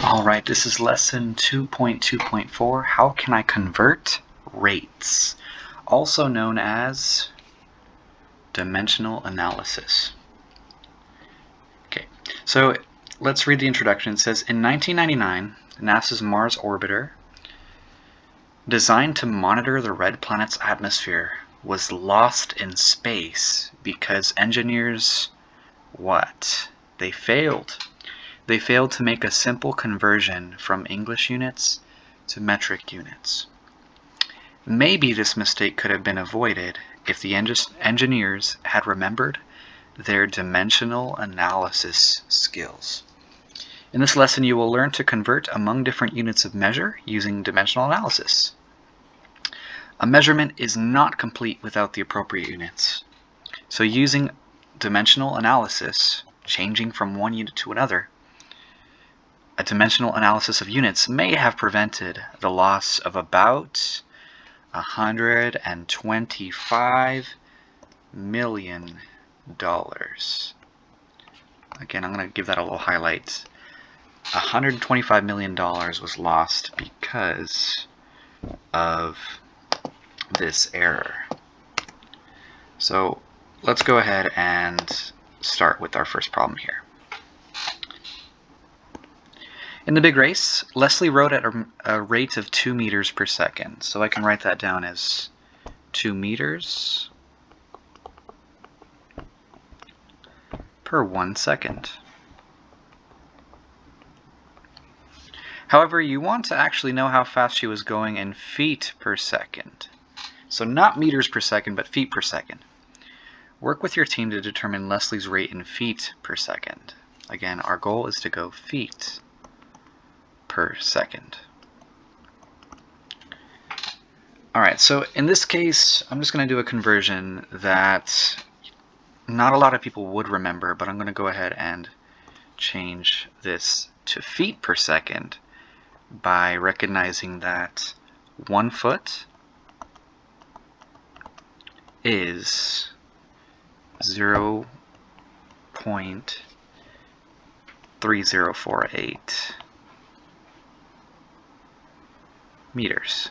Alright, this is lesson 2.2.4. How can I convert rates? Also known as dimensional analysis. Okay, so let's read the introduction. It says, in 1999, NASA's Mars orbiter, designed to monitor the red planet's atmosphere, was lost in space because engineers, what? They failed. They failed to make a simple conversion from English units to metric units. Maybe this mistake could have been avoided if the engineers had remembered their dimensional analysis skills. In this lesson, you will learn to convert among different units of measure using dimensional analysis. A measurement is not complete without the appropriate units. So using dimensional analysis, changing from one unit to another, a dimensional analysis of units may have prevented the loss of about $125 million. Again, I'm going to give that a little highlight. $125 million was lost because of this error. So let's go ahead and start with our first problem here. In the big race, Leslie rode at a rate of 2 meters per second. So I can write that down as 2 meters per 1 second. However, you want to actually know how fast she was going in feet per second. So not meters per second, but feet per second. Work with your team to determine Leslie's rate in feet per second. Again, our goal is to go feet per second. Alright, so in this case, I'm just going to do a conversion that not a lot of people would remember, but I'm going to go ahead and change this to feet per second by recognizing that 1 foot is 0.3048 meters.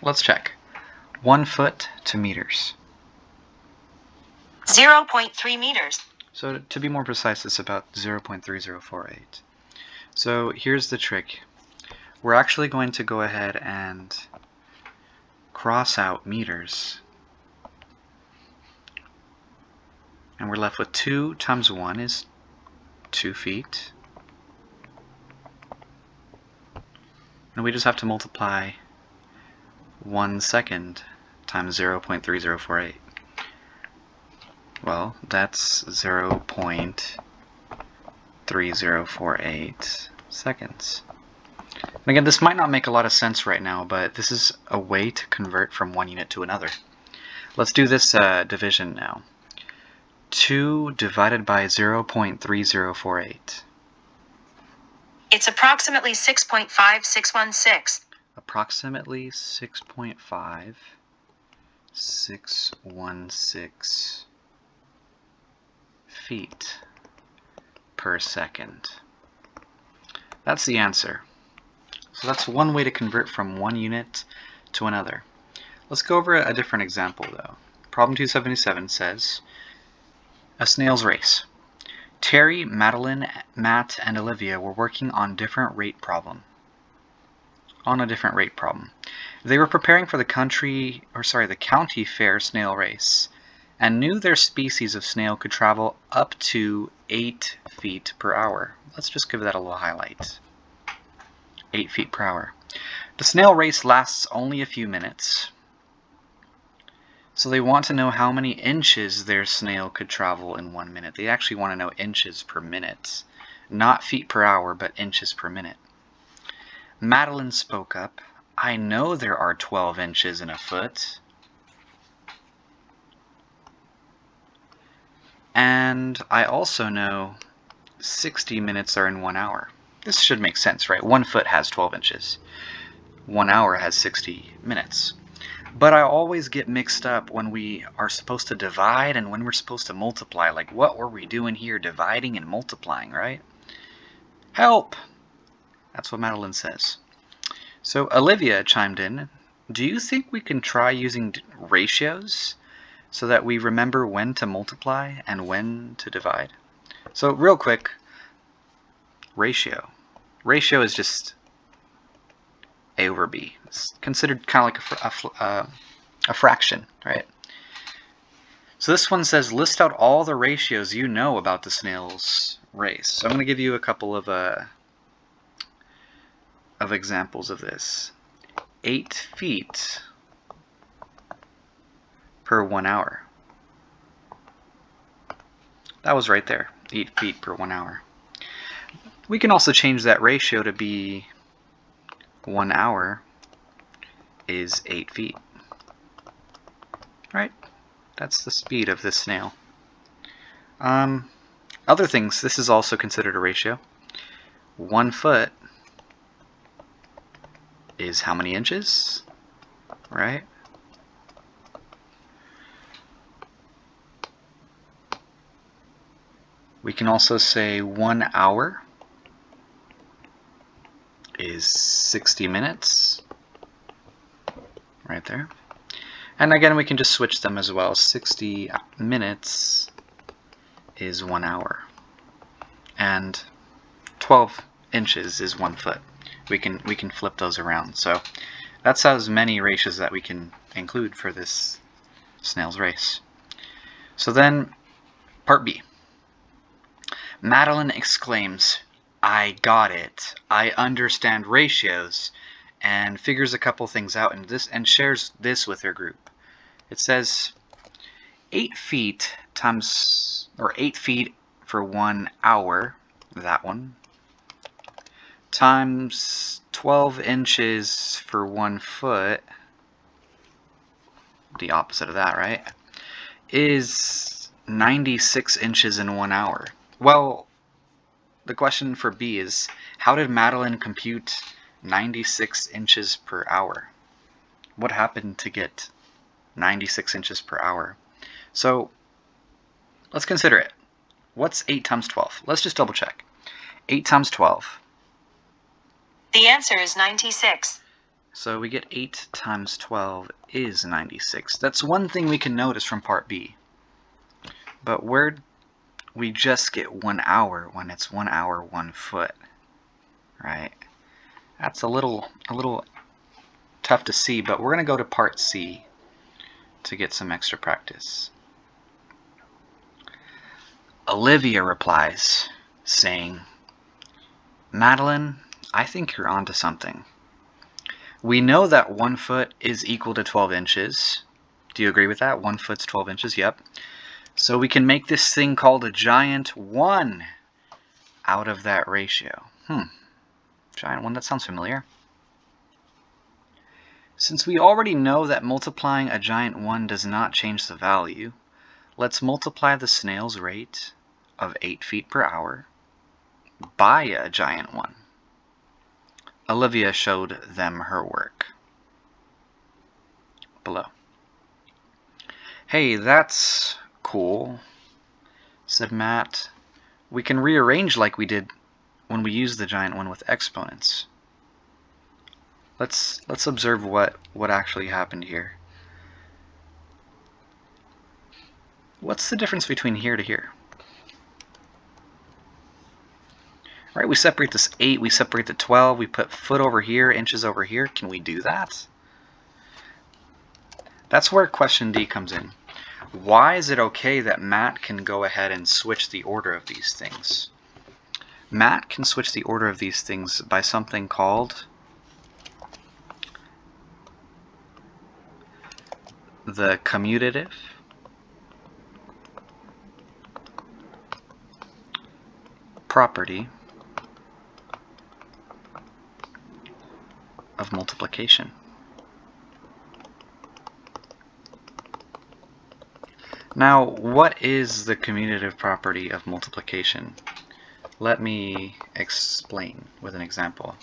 Let's check. 1 foot to meters. 0.3 meters. So to be more precise, it's about 0.3048. So here's the trick. We're actually going to go ahead and cross out meters. And we're left with 2 times 1 is 2 feet. And we just have to multiply 1 second times 0.3048. Well, that's 0.3048 seconds. And again, this might not make a lot of sense right now, but this is a way to convert from one unit to another. Let's do this division now. 2 divided by 0.3048. It's approximately 6.5616. Approximately 6.5616 feet per second. That's the answer. So that's one way to convert from one unit to another. Let's go over a different example though. Problem 277 says, a snail's race. Terry, Madeline, Matt, and Olivia were working on a different rate problem. They were preparing for the county fair snail race and knew their species of snail could travel up to 8 feet per hour. Let's just give that a little highlight. 8 feet per hour. The snail race lasts only a few minutes. So they want to know how many inches their snail could travel in 1 minute. They actually want to know inches per minute. Not feet per hour, but inches per minute. Madeline spoke up. I know there are 12 inches in a foot. And I also know 60 minutes are in 1 hour. This should make sense, right? 1 foot has 12 inches. 1 hour has 60 minutes. But I always get mixed up when we are supposed to divide and when we're supposed to multiply. Like, what were we doing here, dividing and multiplying, right? Help! That's what Madeline says. So Olivia chimed in. Do you think we can try using ratios so that we remember when to multiply and when to divide? So real quick, ratio. Ratio is just A over B. It's considered kind of like a fraction, right? So this one says, list out all the ratios you know about the snail's race. So I'm going to give you a couple of examples of this. 8 feet per 1 hour. That was right there, 8 feet per 1 hour. We can also change that ratio to be 1 hour is 8 feet. Right? That's the speed of this snail. Other things, this is also considered a ratio. 1 foot is how many inches? Right? We can also say 1 hour is 60 minutes. Right there. And again, we can just switch them as well. 60 minutes is 1 hour. And 12 inches is 1 foot. We can flip those around. So that's as many ratios that we can include for this snail's race. So then, part B. Madeline exclaims, I got it. I understand ratios, and figures a couple things out and shares this with her group. It says 8 feet times, or 8 feet for 1 hour, that one, times 12 inches for 1 foot, the opposite of that, right, is 96 inches in 1 hour. Well, the question for B is, how did Madeline compute 96 inches per hour? What happened to get 96 inches per hour? So let's consider it. What's 8 times 12? Let's just double check. 8 times 12. The answer is 96. So we get 8 times 12 is 96. That's one thing we can notice from part B. But where we just get 1 hour when it's 1 hour, 1 foot, right? That's a little tough to see, but we're going to go to part C to get some extra practice. Olivia replies, saying, Madeline, I think you're onto something. We know that 1 foot is equal to 12 inches. Do you agree with that? 1 foot's 12 inches, yep. So we can make this thing called a giant 1 out of that ratio. Giant 1, that sounds familiar. Since we already know that multiplying a giant 1 does not change the value, let's multiply the snail's rate of 8 feet per hour by a giant 1. Olivia showed them her work. Below. Hey, that's cool, said Matt. We can rearrange like we did when we used the giant 1 with exponents. Let's observe what actually happened here. What's the difference between here to here? Right, we separate this 8, we separate the 12, we put foot over here, inches over here. Can we do that? That's where question D comes in. Why is it okay that Matt can go ahead and switch the order of these things? Matt can switch the order of these things by something called the commutative property of multiplication. Now, what is the commutative property of multiplication? Let me explain with an example.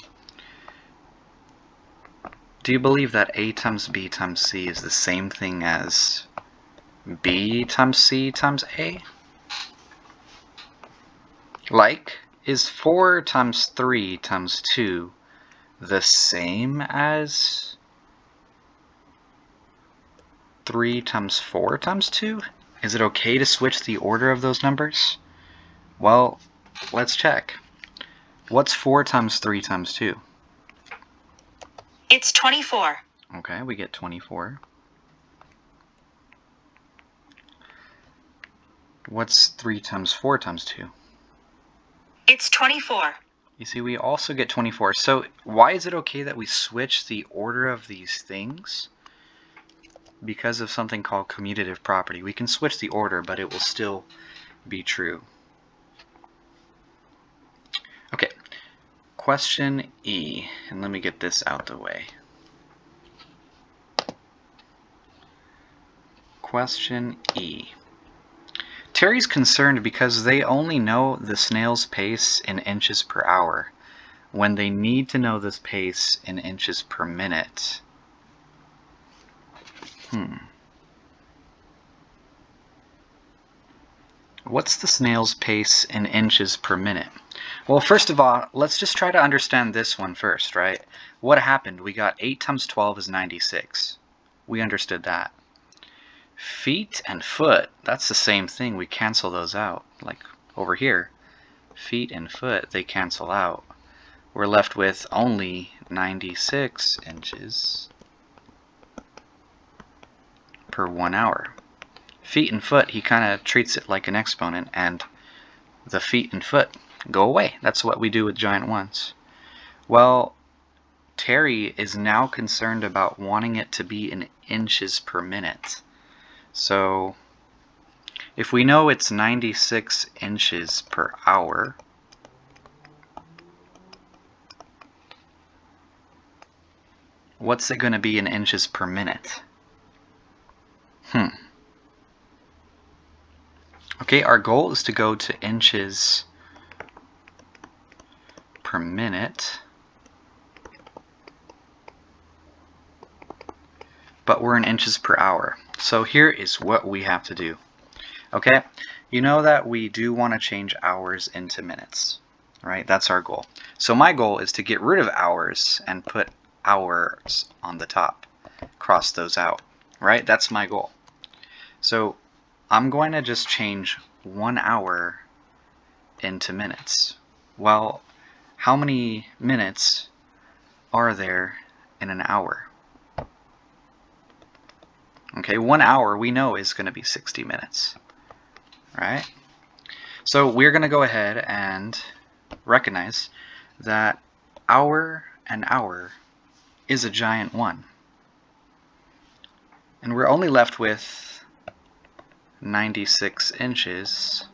Do you believe that A times B times C is the same thing as B times C times A? Like, is 4 times 3 times 2 the same as 3 times 4 times 2? Is it okay to switch the order of those numbers? Well, let's check. What's 4 times 3 times 2? It's 24. Okay, we get 24. What's 3 times 4 times 2? It's 24. You see, we also get 24. So why is it okay that we switch the order of these things? Because of something called commutative property. We can switch the order, but it will still be true. Okay, question E, and let me get this out the way. Question E. Terry's concerned because they only know the snail's pace in inches per hour when they need to know this pace in inches per minute. What's the snail's pace in inches per minute? Well, first of all, let's just try to understand this one first, right? What happened? We got 8 times 12 is 96. We understood that. Feet and foot, that's the same thing. We cancel those out. Like over here, feet and foot, they cancel out. We're left with only 96 inches per 1 hour. Feet and foot, he kind of treats it like an exponent, and the feet and foot go away. That's what we do with giant ones. Well, Terry is now concerned about wanting it to be in inches per minute. So if we know it's 96 inches per hour, what's it going to be in inches per minute? Okay, our goal is to go to inches per minute, but we're in inches per hour. So here is what we have to do. Okay, you know that we do want to change hours into minutes, right? That's our goal. So my goal is to get rid of hours and put hours on the top. Cross those out, right? That's my goal. So I'm going to just change 1 hour into minutes. Well, how many minutes are there in an hour? Okay, 1 hour we know is going to be 60 minutes, right? So we're going to go ahead and recognize that hour and hour is a giant 1. And we're only left with 96 inches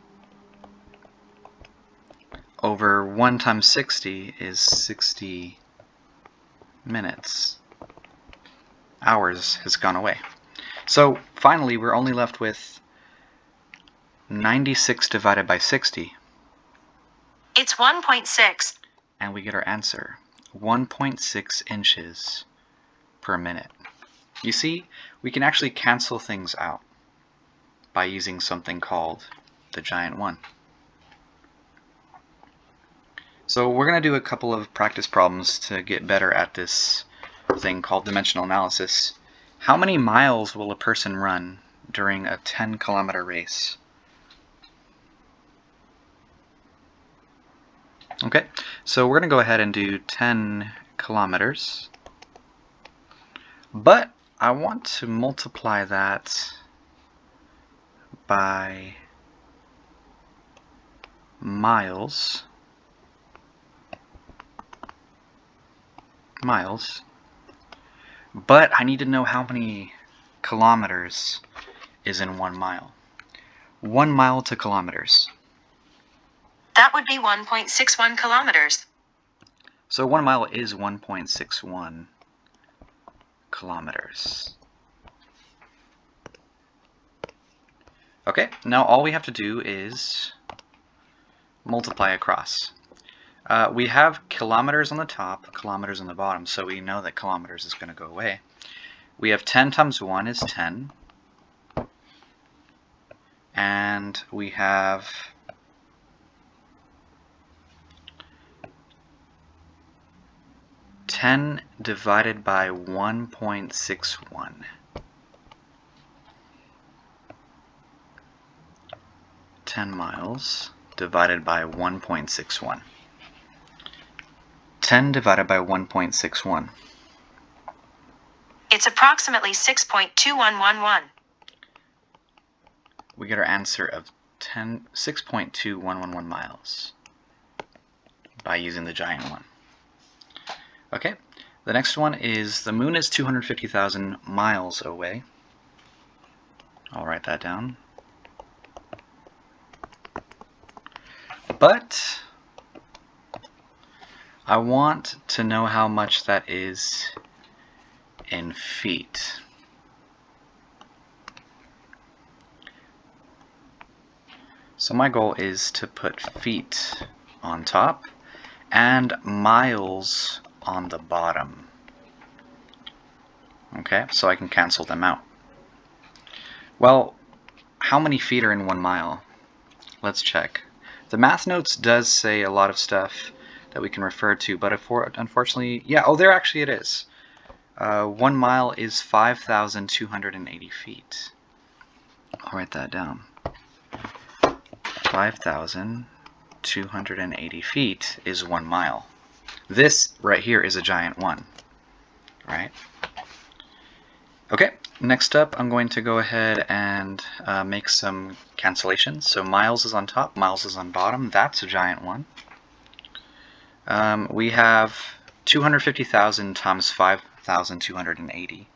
over 1 times 60 is 60 minutes. Hours has gone away. So finally we're only left with 96 divided by 60. It's 1.6. And we get our answer, 1.6 inches per minute. You see, we can actually cancel things out by using something called the giant 1. So we're going to do a couple of practice problems to get better at this thing called dimensional analysis. How many miles will a person run during a 10-kilometer race? Okay, so we're going to go ahead and do 10 kilometers. But I want to multiply that by miles. But I need to know how many kilometers is in 1 mile. 1 mile to kilometers. That would be 1.61 kilometers. So 1 mile is 1.61 kilometers. Okay, now all we have to do is multiply across. We have kilometers on the top, kilometers on the bottom, so we know that kilometers is going to go away. We have 10 times 1 is 10. And we have ten divided by 1.61. 10 miles divided by 1.61. 10 divided by 1.61. It's approximately 6.2111. We get our answer of 6.2111 miles by using the giant one. Okay, the next one is the moon is 250,000 miles away. I'll write that down. But I want to know how much that is in feet. So my goal is to put feet on top and miles on the bottom. Okay, so I can cancel them out. Well, how many feet are in 1 mile? Let's check. The math notes does say a lot of stuff that we can refer to, but unfortunately, yeah, oh, there actually it is. 1 mile is 5,280 feet. I'll write that down. 5,280 feet is 1 mile. This right here is a giant one, right? Okay, next up I'm going to go ahead and make some cancellations. So miles is on top, miles is on bottom. That's a giant one. We have 250,000 times 5,280.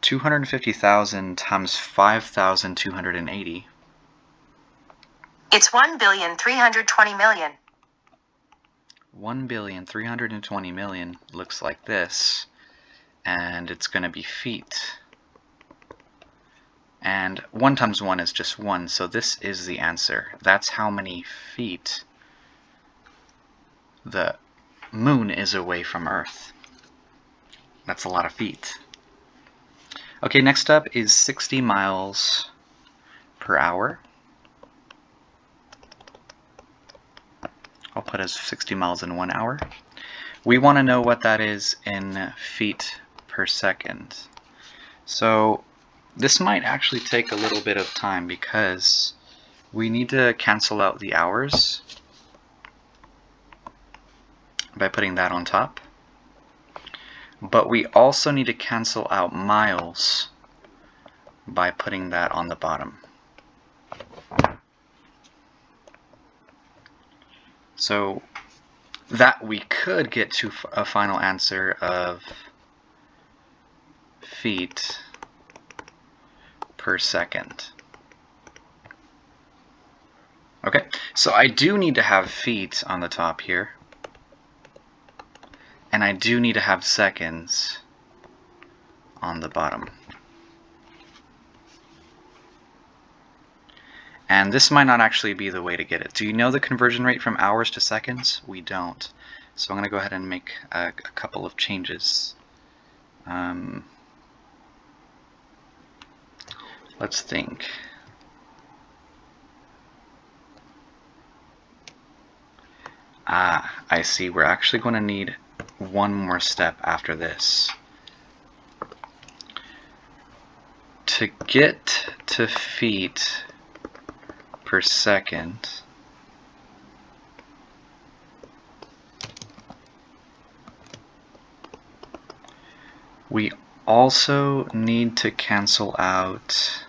250,000 times 5,280. It's 1,320,000,000. 1,320,000,000 looks like this, and it's going to be feet. And 1 times 1 is just 1, so this is the answer. That's how many feet the moon is away from Earth. That's a lot of feet. Okay, next up is 60 miles per hour. I'll put as 60 miles in 1 hour. We want to know what that is in feet per second. So this might actually take a little bit of time because we need to cancel out the hours by putting that on top. But we also need to cancel out miles by putting that on the bottom. So that we could get to a final answer of feet per second. Okay, so I do need to have feet on the top here. And I do need to have seconds on the bottom. And this might not actually be the way to get it. Do you know the conversion rate from hours to seconds? We don't. So I'm going to go ahead and make a couple of changes. Let's think. I see. We're actually going to need one more step after this. To get to feet per second, we also need to cancel out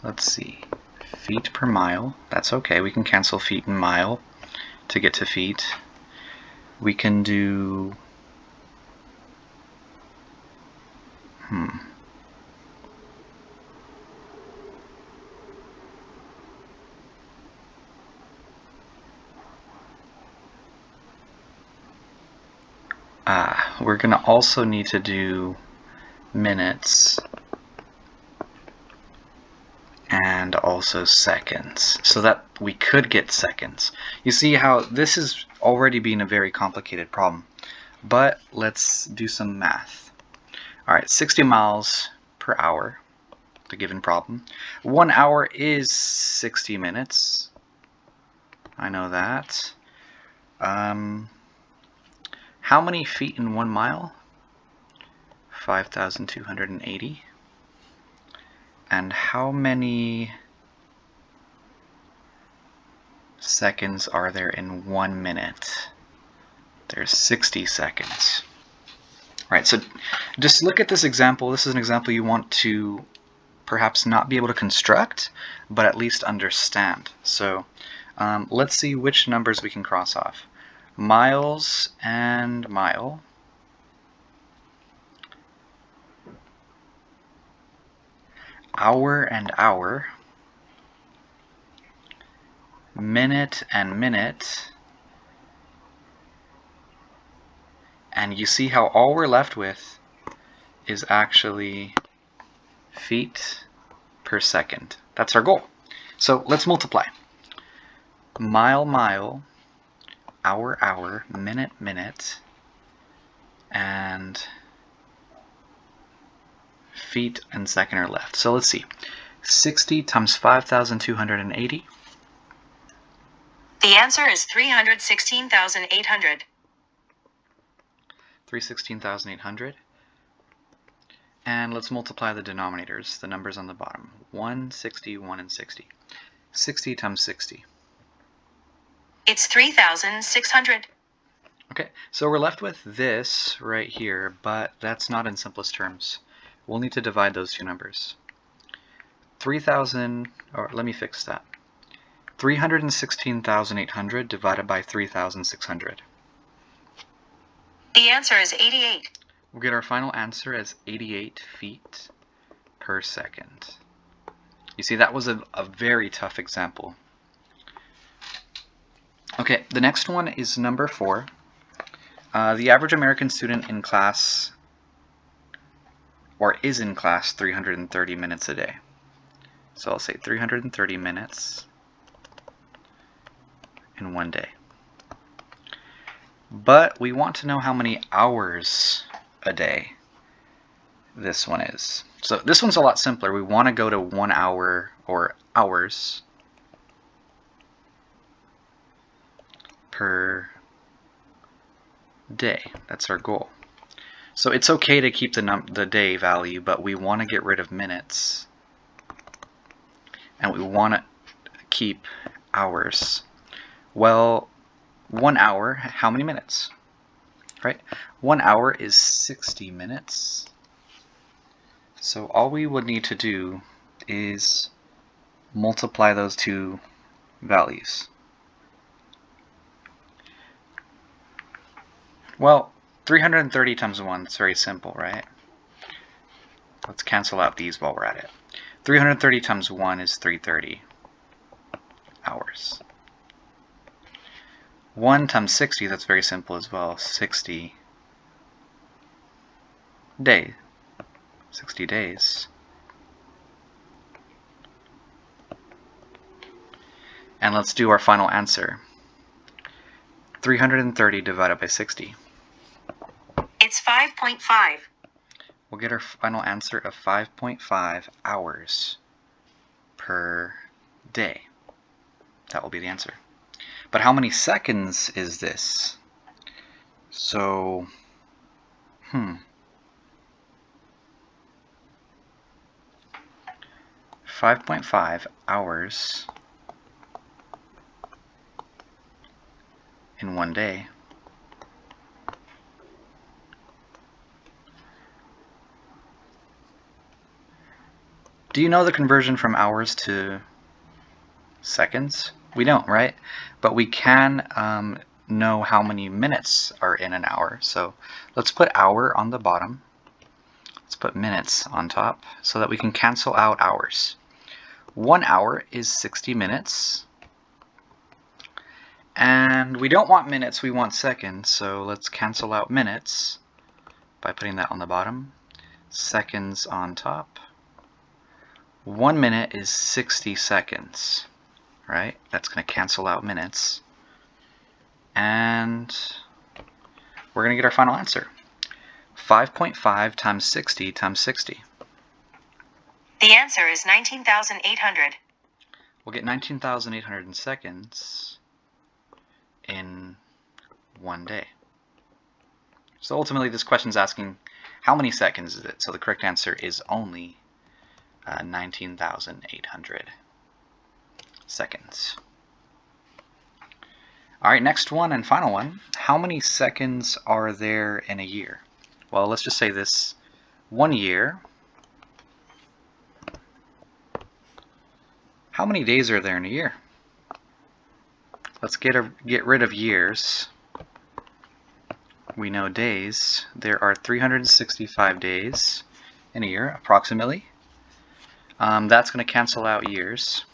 let's see, feet per mile. That's okay, we can cancel feet and mile to get to feet. We can do we're going to also need to do minutes and also seconds, so that we could get seconds. You see how this is already being a very complicated problem, but let's do some math. Alright, 60 miles per hour, the given problem. 1 hour is 60 minutes. I know that. How many feet in 1 mile? 5,280. And how many seconds are there in 1 minute? There's 60 seconds. Right, so just look at this example. This is an example you want to perhaps not be able to construct, but at least understand. So let's see which numbers we can cross off. Miles and mile. Hour and hour. Minute and minute. And you see how all we're left with is actually feet per second. That's our goal. So let's multiply. Mile, mile, hour, hour, minute, minute, and feet and second are left. So let's see. 60 times 5,280. The answer is 316,800. 316,800. And let's multiply the denominators, the numbers on the bottom. 1, 60, 1, and 60. 60 times 60. It's 3,600. Okay, so we're left with this right here, but that's not in simplest terms. We'll need to divide those two numbers. 3,000, or let me fix that. 316,800 divided by 3,600. The answer is 88. We'll get our final answer as 88 feet per second. You see, that was a very tough example. Okay, the next one is number 4. The average American student in class, or is in class, 330 minutes a day. So I'll say 330 minutes in 1 day. But we want to know how many hours a day this one is. So this one's a lot simpler. We want to go to 1 hour, or hours, per day. That's our goal. So it's okay to keep the day value, but we want to get rid of minutes. And we want to keep hours. Well, 1 hour, how many minutes? Right? 1 hour is 60 minutes. So all we would need to do is multiply those two values. Well, 330 times 1, it's very simple, right? Let's cancel out these while we're at it. 330 times 1 is 330 hours. 1 times 60, that's very simple as well, 60 days. 60 days. And let's do our final answer. 330 divided by 60. It's 5.5. We'll get our final answer of 5.5 hours per day. That will be the answer. But how many seconds is this? So, 5.5 hours in 1 day. Do you know the conversion from hours to seconds? We don't, right? But we can know how many minutes are in an hour. So let's put hour on the bottom. Let's put minutes on top so that we can cancel out hours. 1 hour is 60 minutes. And we don't want minutes, we want seconds. So let's cancel out minutes by putting that on the bottom. Seconds on top. 1 minute is 60 seconds, right? That's going to cancel out minutes. And we're going to get our final answer. 5.5 times 60 times 60. The answer is 19,800. We'll get 19,800 seconds in 1 day. So ultimately this question is asking how many seconds is it? So the correct answer is only 19,800 seconds. Alright, next one and final one. How many seconds are there in a year? Well, let's just say this 1 year. How many days are there in a year? Let's get rid of years. We know days. There are 365 days in a year, approximately. That's going to cancel out years.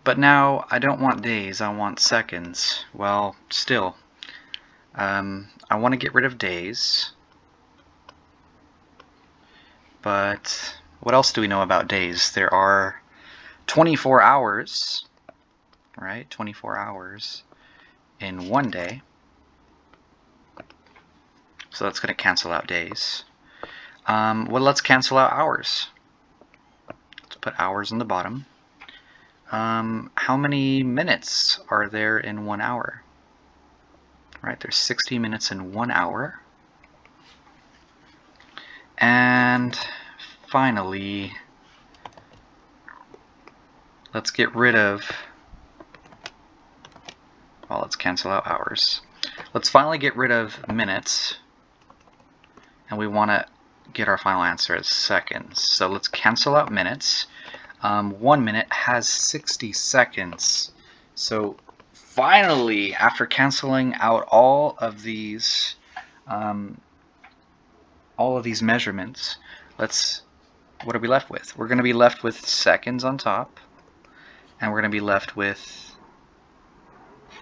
But now I don't want days, I want seconds. Well, still, I want to get rid of days. But what else do we know about days? There are 24 hours, right? 24 hours in 1 day. So that's going to cancel out days. Well, let's cancel out hours. Let's put hours on the bottom. How many minutes are there in 1 hour? Right, there's 60 minutes in 1 hour. And finally, let's get rid of, well, let's cancel out hours. Let's finally get rid of minutes, and we want to get our final answer as seconds. So let's cancel out minutes. 1 minute has 60 seconds. So finally, after canceling out all of these measurements, what are we left with? We're going to be left with seconds on top, and we're going to be left with,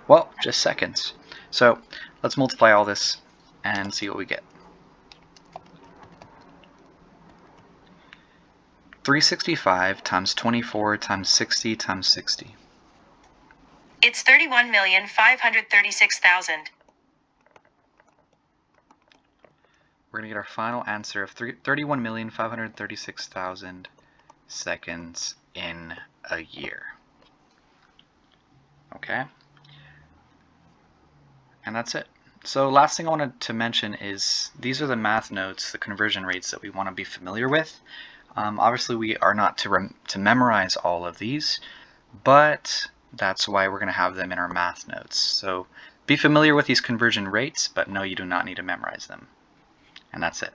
well, just seconds. So let's multiply all this and see what we get. 365 times 24 times 60 times 60. It's 31,536,000. We're going to get our final answer of 31,536,000 seconds in a year. Okay? And that's it. So last thing I wanted to mention is these are the math notes, the conversion rates that we want to be familiar with. Obviously we are not to memorize all of these, but that's why we're going to have them in our math notes. So be familiar with these conversion rates, but no, you do not need to memorize them. And that's it.